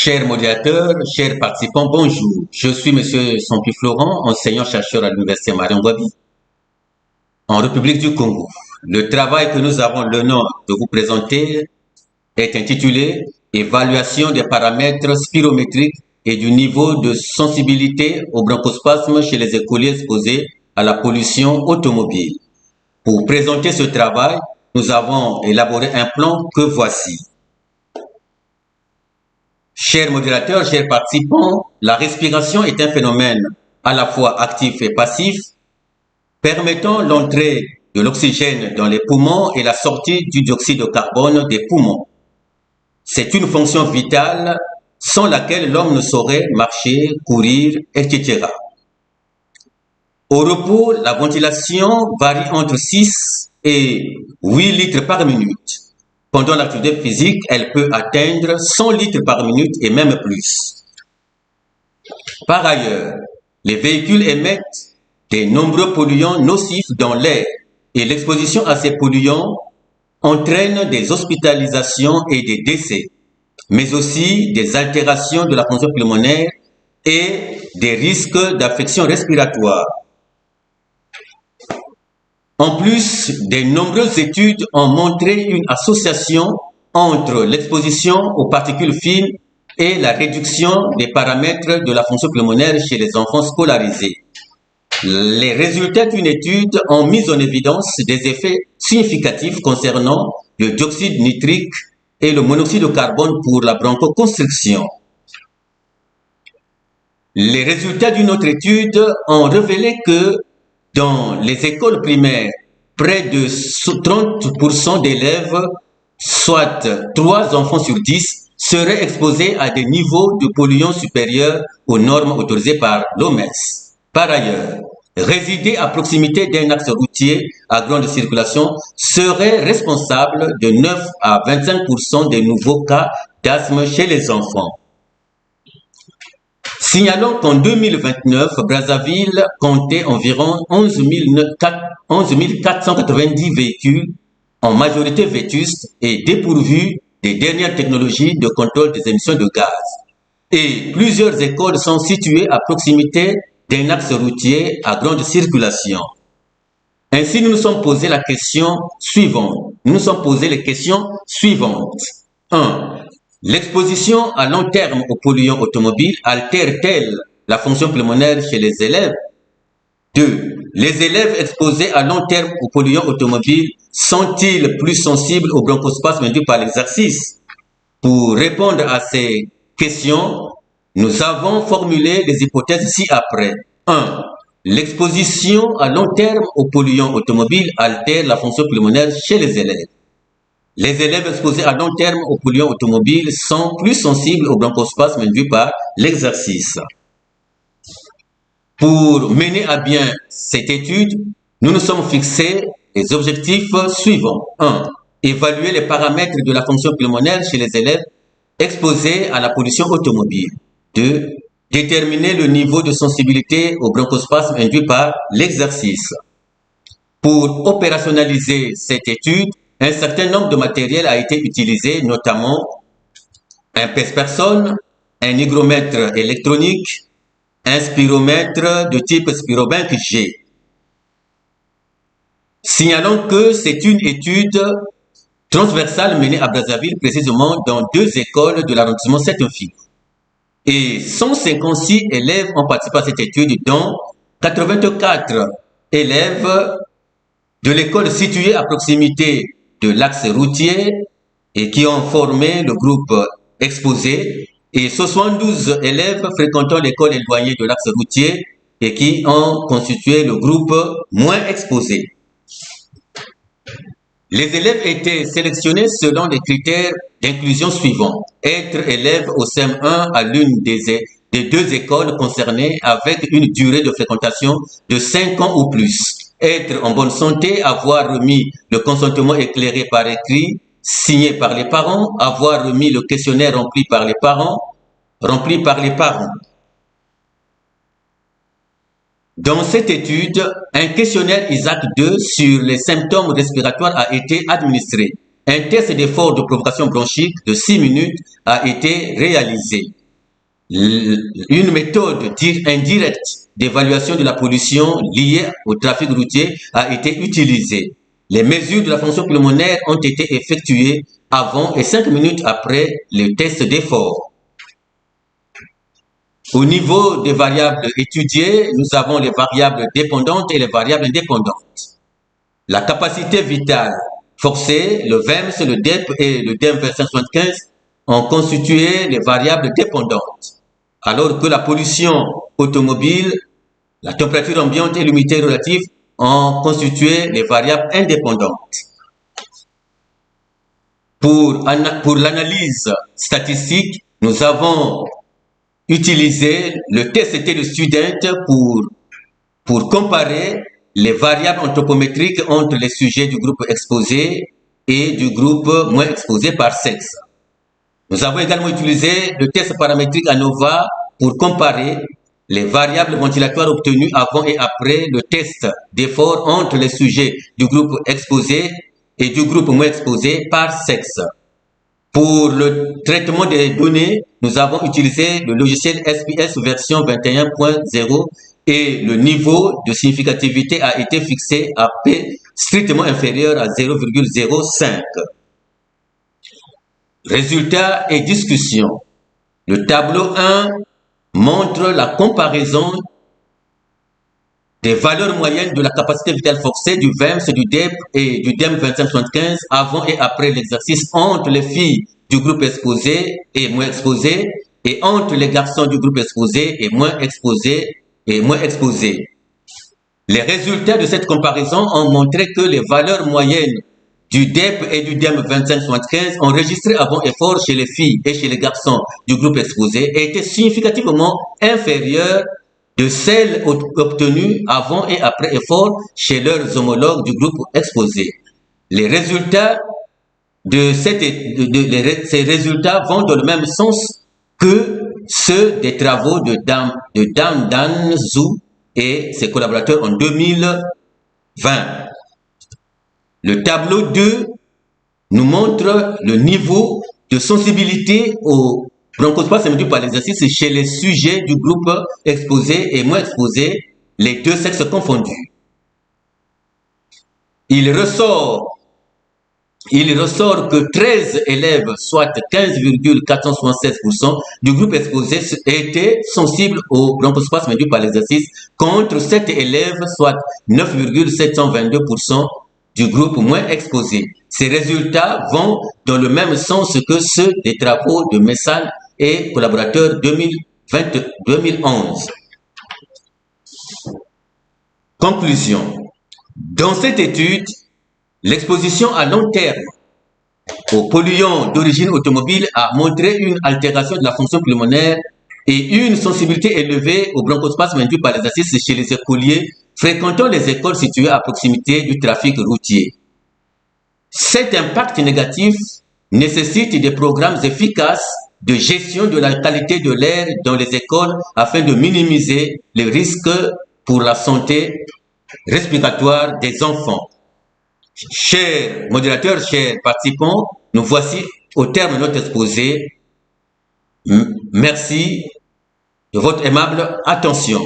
Chers modérateurs, chers participants, bonjour. Je suis M. Sampi Florent, enseignant-chercheur à l'Université Marion Ngouabi, en République du Congo. Le travail que nous avons l'honneur de vous présenter est intitulé « Évaluation des paramètres spirométriques et du niveau de sensibilité au bronchospasme chez les écoliers exposés à la pollution automobile ». Pour présenter ce travail, nous avons élaboré un plan que voici. Chers modérateurs, chers participants, la respiration est un phénomène à la fois actif et passif, permettant l'entrée de l'oxygène dans les poumons et la sortie du dioxyde de carbone des poumons. C'est une fonction vitale sans laquelle l'homme ne saurait marcher, courir, etc. Au repos, la ventilation varie entre 6 et 8 litres par minute. Pendant l'activité physique, elle peut atteindre 100 litres par minute et même plus. Par ailleurs, les véhicules émettent de nombreux polluants nocifs dans l'air et l'exposition à ces polluants entraîne des hospitalisations et des décès, mais aussi des altérations de la fonction pulmonaire et des risques d'affections respiratoires. En plus, de nombreuses études ont montré une association entre l'exposition aux particules fines et la réduction des paramètres de la fonction pulmonaire chez les enfants scolarisés. Les résultats d'une étude ont mis en évidence des effets significatifs concernant le dioxyde nitrique et le monoxyde de carbone pour la bronchoconstriction. Les résultats d'une autre étude ont révélé que dans les écoles primaires, près de 30% d'élèves, soit 3 enfants sur 10, seraient exposés à des niveaux de polluants supérieurs aux normes autorisées par l'OMS. Par ailleurs, résider à proximité d'un axe routier à grande circulation serait responsable de 9 à 25% des nouveaux cas d'asthme chez les enfants. Signalons qu'en 2029, Brazzaville comptait environ 11 490 véhicules, en majorité vétustes et dépourvus des dernières technologies de contrôle des émissions de gaz. Et plusieurs écoles sont situées à proximité d'un axe routier à grande circulation. Ainsi, nous nous sommes posé la question suivante. 1. L'exposition à long terme aux polluants automobiles altère-t-elle la fonction pulmonaire chez les élèves? 2. Les élèves exposés à long terme aux polluants automobiles sont-ils plus sensibles au bronchospasme induit par l'exercice? Pour répondre à ces questions, nous avons formulé les hypothèses ci-après. 1. L'exposition à long terme aux polluants automobiles altère la fonction pulmonaire chez les élèves. Les élèves exposés à long terme aux polluants automobiles sont plus sensibles au bronchospasme induit par l'exercice. Pour mener à bien cette étude, nous nous sommes fixés les objectifs suivants. 1. Évaluer les paramètres de la fonction pulmonaire chez les élèves exposés à la pollution automobile. 2. Déterminer le niveau de sensibilité au bronchospasme induit par l'exercice. Pour opérationnaliser cette étude, un certain nombre de matériel a été utilisé, notamment un pèse-personne, un hygromètre électronique, un spiromètre de type Spirobank G. Signalons que c'est une étude transversale menée à Brazzaville, précisément dans 2 écoles de l'arrondissement Saint-Ophir. Et 156 élèves ont participé à cette étude, dont 84 élèves de l'école située à proximité de l'axe routier et qui ont formé le groupe exposé, et 72 élèves fréquentant l'école éloignée de l'axe routier et qui ont constitué le groupe moins exposé. Les élèves étaient sélectionnés selon les critères d'inclusion suivants. Être élève au CM1 à l'une des 2 écoles concernées avec une durée de fréquentation de 5 ans ou plus. Être en bonne santé, avoir remis le consentement éclairé par écrit, signé par les parents, avoir remis le questionnaire rempli par les parents. Dans cette étude, un questionnaire ISAC-2 sur les symptômes respiratoires a été administré. Un test d'effort de provocation bronchique de 6 minutes a été réalisé. une méthode indirecte d'évaluation de la pollution liée au trafic routier a été utilisée. Les mesures de la fonction pulmonaire ont été effectuées avant et 5 minutes après le test d'effort. Au niveau des variables étudiées, nous avons les variables dépendantes et les variables indépendantes. La capacité vitale forcée, le VEMS, le DEP et le DEM 2575 ont constitué les variables dépendantes, alors que la pollution automobile, la température ambiante et l'humidité relative ont constitué les variables indépendantes. Pour l'analyse statistique, nous avons utilisé le TST de Student pour comparer les variables anthropométriques entre les sujets du groupe exposé et du groupe moins exposé par sexe. Nous avons également utilisé le test paramétrique ANOVA pour comparer les variables ventilatoires obtenues avant et après le test d'effort entre les sujets du groupe exposé et du groupe moins exposé par sexe. Pour le traitement des données, nous avons utilisé le logiciel SPS version 21.0 et le niveau de significativité a été fixé à P strictement inférieur à 0,05. Résultats et discussions. Le tableau 1 montre la comparaison des valeurs moyennes de la capacité vitale forcée du VEMS, du DEP et du DEM 2575 avant et après l'exercice entre les filles du groupe exposé et moins exposé et entre les garçons du groupe exposé et moins exposé. Les résultats de cette comparaison ont montré que les valeurs moyennes du DEP et du DEM 2575 enregistrées avant effort chez les filles et chez les garçons du groupe exposé étaient significativement inférieures de celles obtenues avant et après effort chez leurs homologues du groupe exposé. Les résultats ces résultats vont dans le même sens que ceux des travaux de Dan Zhu et ses collaborateurs en 2020. Le tableau 2 nous montre le niveau de sensibilité au bronchospasme induit par l'exercice chez les sujets du groupe exposé et moins exposé, les deux sexes confondus. Il ressort que 13 élèves, soit 15,476% du groupe exposé étaient sensibles au bronchospasme induit par l'exercice contre 7 élèves, soit 9,722% du groupe moins exposé. Ces résultats vont dans le même sens que ceux des travaux de Messal et collaborateurs 2011. Conclusion. Dans cette étude, l'exposition à long terme aux polluants d'origine automobile a montré une altération de la fonction pulmonaire et une sensibilité élevée au bronchospasme induit par l'exercice chez les écoliers fréquentant les écoles situées à proximité du trafic routier. Cet impact négatif nécessite des programmes efficaces de gestion de la qualité de l'air dans les écoles afin de minimiser les risques pour la santé respiratoire des enfants. Chers modérateurs, chers participants, nous voici au terme de notre exposé. Merci de votre aimable attention.